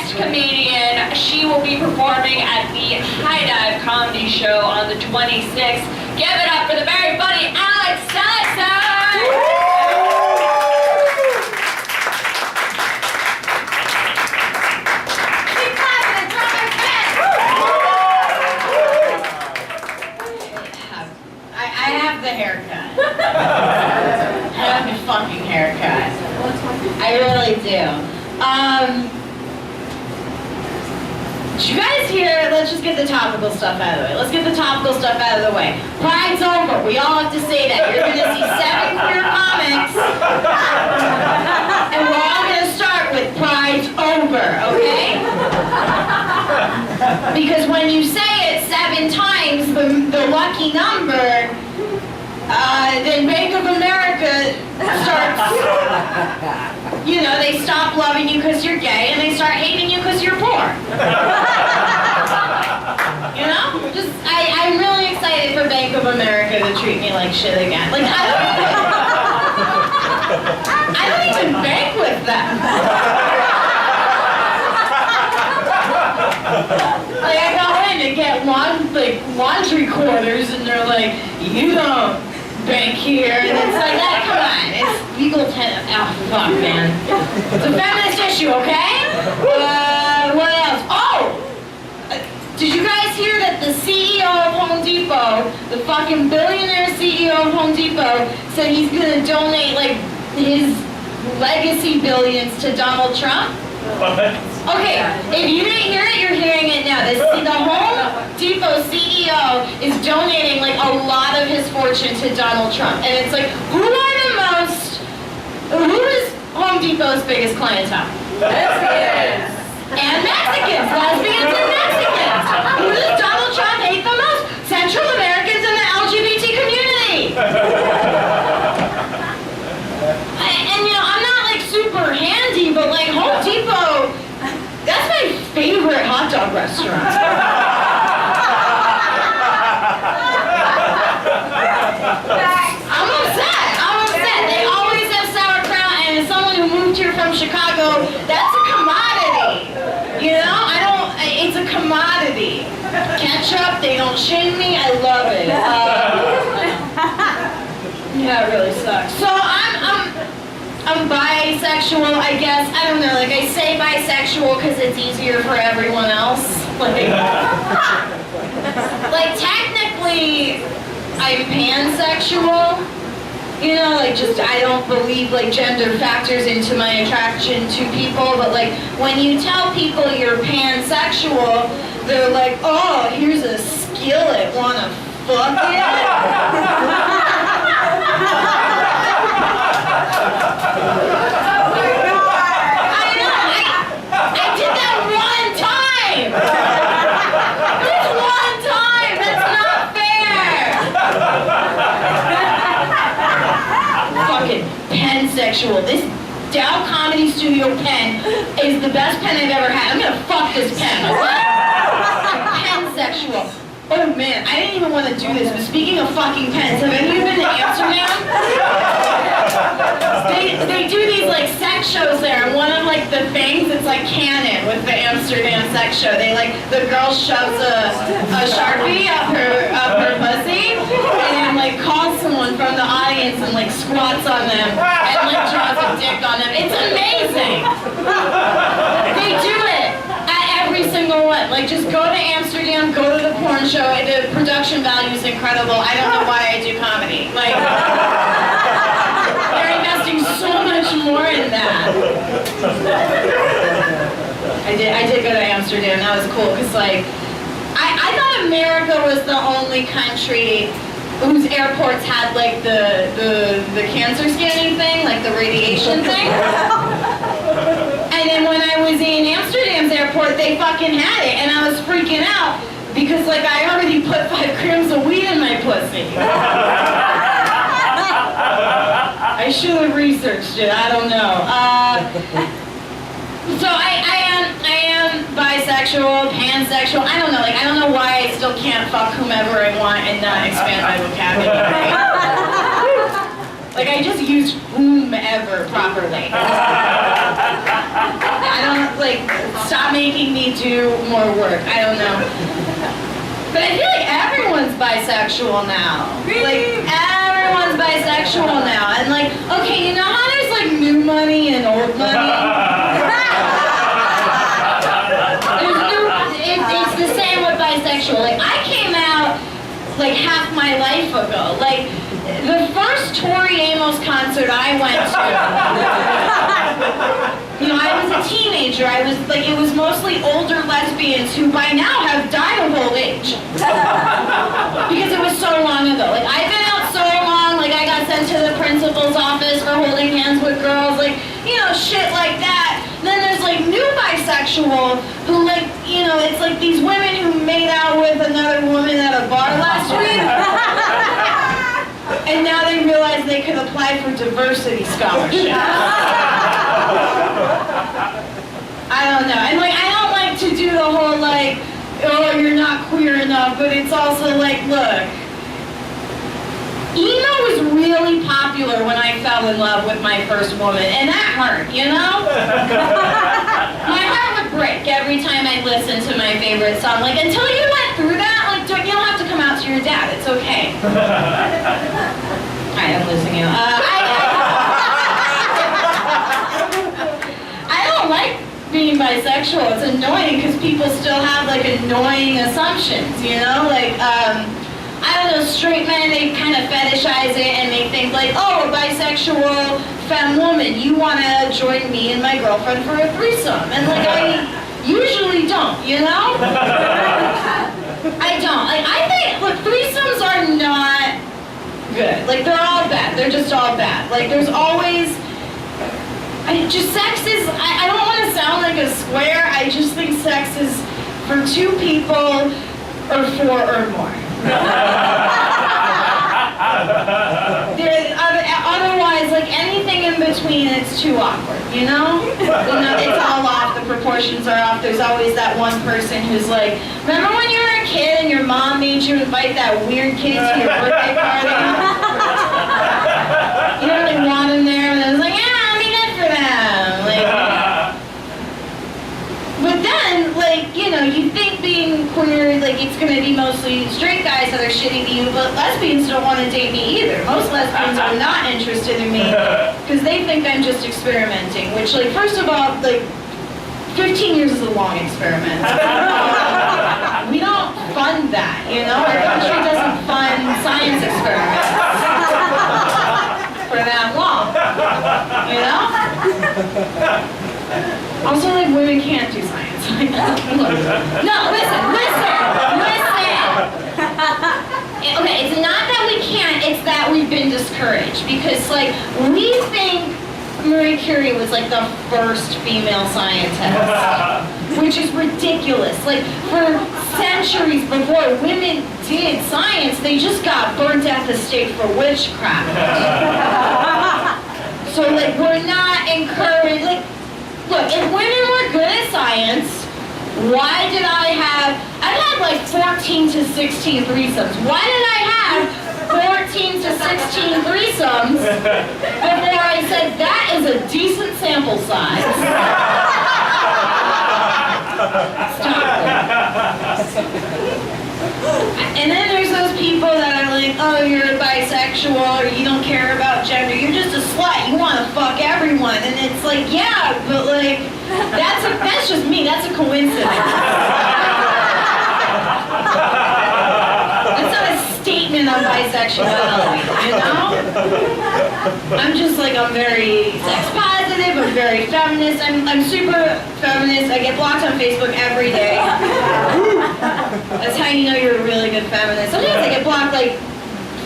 next comedian, she will be performing at the High Dive Comedy Show on the 26th. Give it up for the very funny Seligsohn! I have the haircut. I have the fucking haircut. I really do. Did you guys hear? Let's just get the topical stuff out of the way. Let's get the topical stuff out of the way. Pride's over. We all have to say that. You're going to see 7 queer comics. And we're all going to start with Pride's over, okay? Because when you say it 7 times, the lucky number, then Bank of America starts, you know, they stop loving you because you're gay and they start hating you because you're poor. You know? I'm really excited for Bank of America to treat me like shit again. Like, I don't even bank with them. Like, I go in to get laundry quarters and they're like, you don't bank here, and it's like that. Come on, it's legal oh, fuck, man. It's a feminist issue, okay? What else? Oh! Did you guys hear that the CEO of Home Depot, the fucking billionaire CEO of Home Depot, said he's gonna donate, like, his legacy billions to Donald Trump? Okay, if you didn't hear it, you're hearing it now. The Home Depot CEO is donating like a lot of his fortune to Donald Trump. And it's like, who is Home Depot's biggest clientele? Mexicans. And Mexicans, lesbians and Mexicans. Who does Donald Trump hate the most? Central Americans and the LGBT community. And you know, I'm not like super handy, but like Home Depot, that's my favorite hot dog restaurant. I'm upset. They always have sauerkraut, and as someone who moved here from Chicago, that's a commodity. You know, it's a commodity. Ketchup, they don't shame me, I love it. Yeah, it really sucks. So I'm bisexual, I guess. I don't know, like I say bisexual because it's easier for everyone else. Like technically, I'm pansexual. You know, like just I don't believe like gender factors into my attraction to people, but like when you tell people you're pansexual, they're like, oh, here's a skillet, wanna fuck it? Pansexual. This Dow Comedy Studio pen is the best pen I've ever had. I'm gonna fuck this pen. Pansexual. Oh man, I didn't even want to do this, but speaking of fucking pens, have any of you been to Amsterdam? They do these like sex shows there, and one of like the things, it's like canon with the Amsterdam sex show. They like, the girl shoves a Sharpie up her pussy, and then like calls someone from the audience and like squats on them, and like draws a dick on them. It's amazing! They do it at every single one. Like just go to Amsterdam, go to the porn show, the production value is incredible. I don't know why I do comedy. Like, they're investing so much more in that. I did go to Amsterdam. That was cool because like I thought America was the only country whose airports had like the cancer scanning thing, like the radiation thing. And then when I was in Amsterdam's airport, they fucking had it, and I was freaking out because like I already put 5 grams of weed in my pussy. I should have researched it. I don't know. So I am bisexual, pansexual. I don't know. Like I don't know why I still can't fuck whomever I want and not expand my vocabulary. Like I just use whomever properly. I don't like. like, stop making me do more work. I don't know. But I feel like everyone's bisexual now. Like, everyone's bisexual now. And like, okay, you know how there's like new money and old money? It's the same with bisexual. Like, I came out like half my life ago. Like, the first Tori Amos concert I went to, you know, I was a teenager. I was like, it was mostly older lesbians who by now have died of old age. Because it was so long ago. Like, I've been out so long, like I got sent to the principal's office for holding hands with girls, like, you know, shit like that. Then there's like new bisexual who like, you know, it's like these women who made out with another woman at a bar last week. And now they realize they could apply for diversity scholarships. I don't know. And like, I don't like to do the whole like, oh, you're not queer enough, but it's also like, look, emo was really popular when I fell in love with my first woman, and that hurt, you know? My heart would break every time I listened to my favorite song. Like, until you went through that, like, you don't have to come out to your dad. It's okay. Alright, I'm losing you. I don't like being bisexual. It's annoying because people still have, like, annoying assumptions, you know? Like, I don't know, straight men, they kind of fetishize it and they think like, oh, a bisexual femme woman, you want to join me and my girlfriend for a threesome. And like, I usually don't, you know? I don't. Like, I think, look, threesomes are not good. Like, they're all bad. They're just all bad. Like, there's always, sex is, I don't want to sound like a square, I just think sex is for two people or four or more. Otherwise, like anything in between, it's too awkward, you know? It's all off, the proportions are off. There's always that one person who's like, remember when you were a kid and your mom made you invite that weird kid to your birthday party? You don't really want him there, and I was like, yeah, I mean, good for them. Like, but then, like, you know, you think being queer, like, it's gonna be mostly straight guys that are shitty to you, but lesbians don't want to date me either. Most lesbians are not interested in me because they think I'm just experimenting, which, like, first of all, like, 15 years is a long experiment. We don't fund that, you know? Our country doesn't fund science experiments for that long, you know? Also, like, women can't do science. No, listen. Okay, it's not that we can't, it's that we've been discouraged. Because, like, we think Marie Curie was, like, the first female scientist. Which is ridiculous. Like, for centuries before women did science, they just got burnt at the stake for witchcraft. So, like, we're not encouraged, like, look, if women were good at science, why did I've had like 14 to 16 threesomes. Why did I have 14 to 16 threesomes before I said that is a decent sample size? Stop. And then there's those people that are like, oh, you're bisexual, or you don't care about gender, you're just a slut, you want to fuck everyone. And it's like, yeah, but like, that's just me, that's a coincidence. That's not a statement of bisexuality, you know? I'm just like, I'm very sex positive, I'm very feminist, I'm super feminist, I get blocked on Facebook every day. That's how you know you're a really good feminist. Sometimes I get blocked like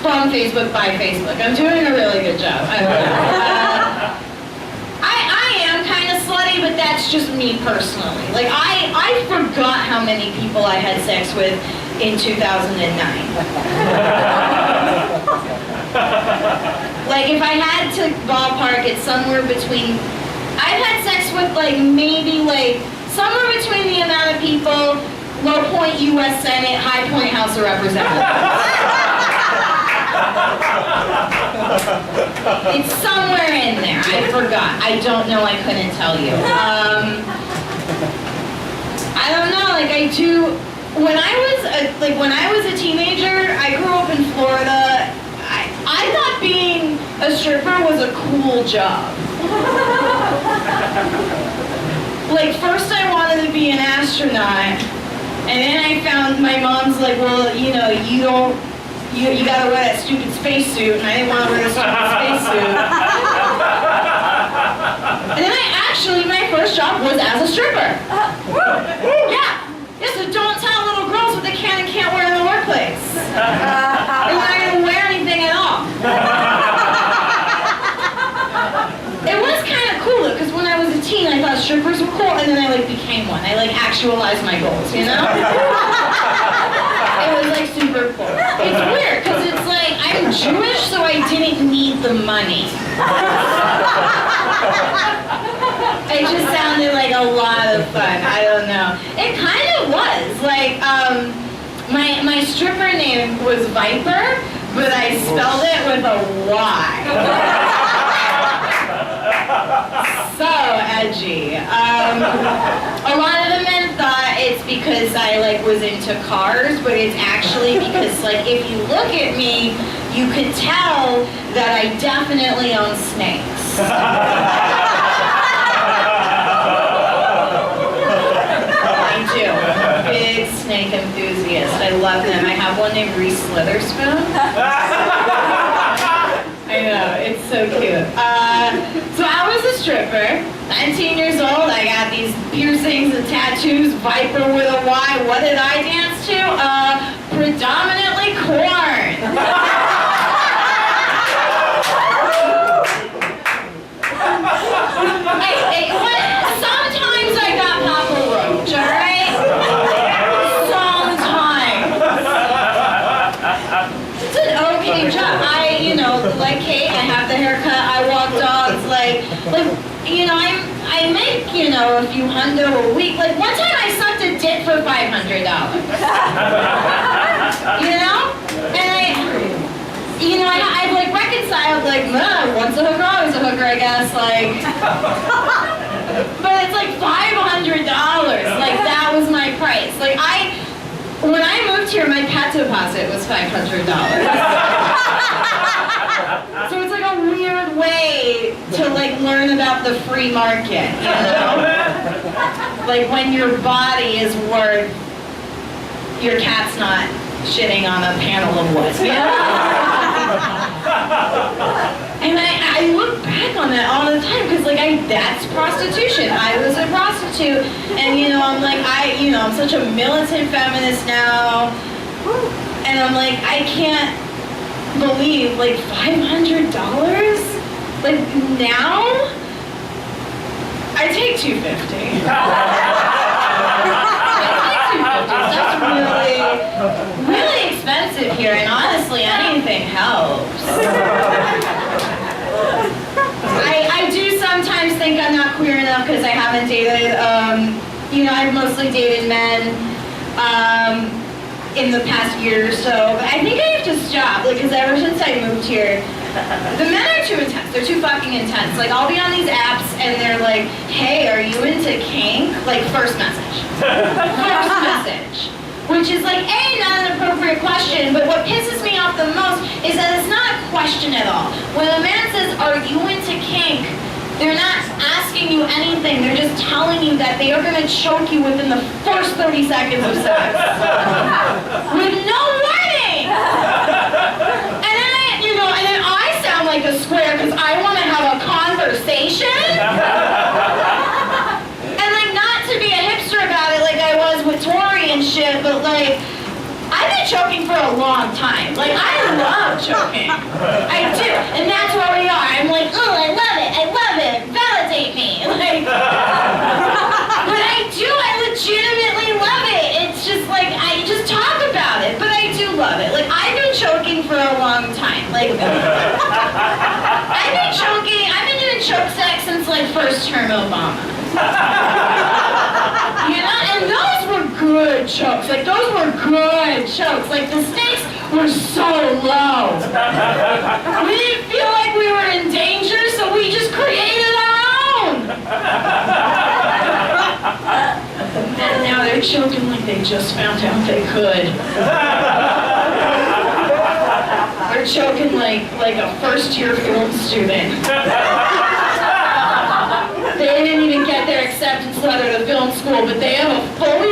from Facebook by Facebook. I'm doing a really good job. I am kind of slutty, but that's just me personally. Like I forgot how many people I had sex with in 2009. Like if I had to ballpark it somewhere between, I've had sex with like maybe like somewhere between the amount of people, low point U.S. Senate, high point House of Representatives. It's somewhere in there. I forgot. I don't know. I couldn't tell you. do. When I was a teenager, I grew up in Florida. I thought being a stripper was a cool job. Like, first I wanted to be an astronaut, and then I found my mom's like, well, you know, you gotta wear that stupid spacesuit, and I didn't want to wear the stupid spacesuit. And then my first job was as a stripper. Yeah. So don't tell little girls what they can and can't wear in the workplace. They're not gonna wear anything at all. It was kind of cool though, because when I was a teen, I thought strippers were cool, and then I became one. I actualized my goals, you know? It was super cool. It's weird, because it's I'm Jewish, so I didn't need the money. It just sounded like a lot of fun. I don't know. It kind of was. My stripper name was Viper, but I spelled it with a Y. So edgy. A lot of the men thought it's because I was into cars, but it's actually because if you look at me, you could tell that I definitely own snakes. I do. Big snake enthusiast. I love them. I have one named Reese Slitherspoon. I know, it's so cute. So I was a stripper, 19 years old. I got these piercings and tattoos, Viper with a Y. What did I dance to? Predominantly corn. Sometimes I got Papa Roach, alright? Sometimes. It's an okay job. Like Kate, I have the haircut, I walk dogs, I make, a few hundo a week. One time I sucked a dick for $500. And I've reconciled, once a hooker, always a hooker, I guess, but it's $500, that was my price. When I moved here, my pet deposit was $500. So it's a weird way to learn about the free market, when your body is worth, your cat's not shitting on a panel of wood, And I look back on that all the time because that's prostitution. I was a prostitute, and I'm such a militant feminist now, and I can't believe $500. Now I take $250. That's really expensive here, and honestly, anything helps. I do sometimes think I'm not queer enough because I haven't dated, I've mostly dated men in the past year or so, but I think I have to stop, because ever since I moved here, the men are too intense. They're too fucking intense. I'll be on these apps and they're like, hey, are you into kink? First message. First message. Which is A, not an appropriate question, but what pisses me off the most is that it's not a question at all. When a man says, are you into kink? They're not asking you anything. They're just telling you that they are going to choke you within the first 30 seconds of sex. With no warning! And then I sound like a square because I want to have a conversation. And not to be a hipster about it like I was with Tori and shit, but I've been choking for a long time. I love choking. I do. And that's where we are. I'm oh, I love it. Validate me. But I legitimately love it. It's just I just talk about it, but I do love it. I've been choking for a long time. I've been doing choke sex since first term Obama. And those were good chokes. Those were good chokes. The stakes were so low. We didn't feel like we were in danger, so we just created our own. And now they're They're choking like they just found out they could. They're choking like a first-year film student. They didn't even get their acceptance letter to film school, but they have a fully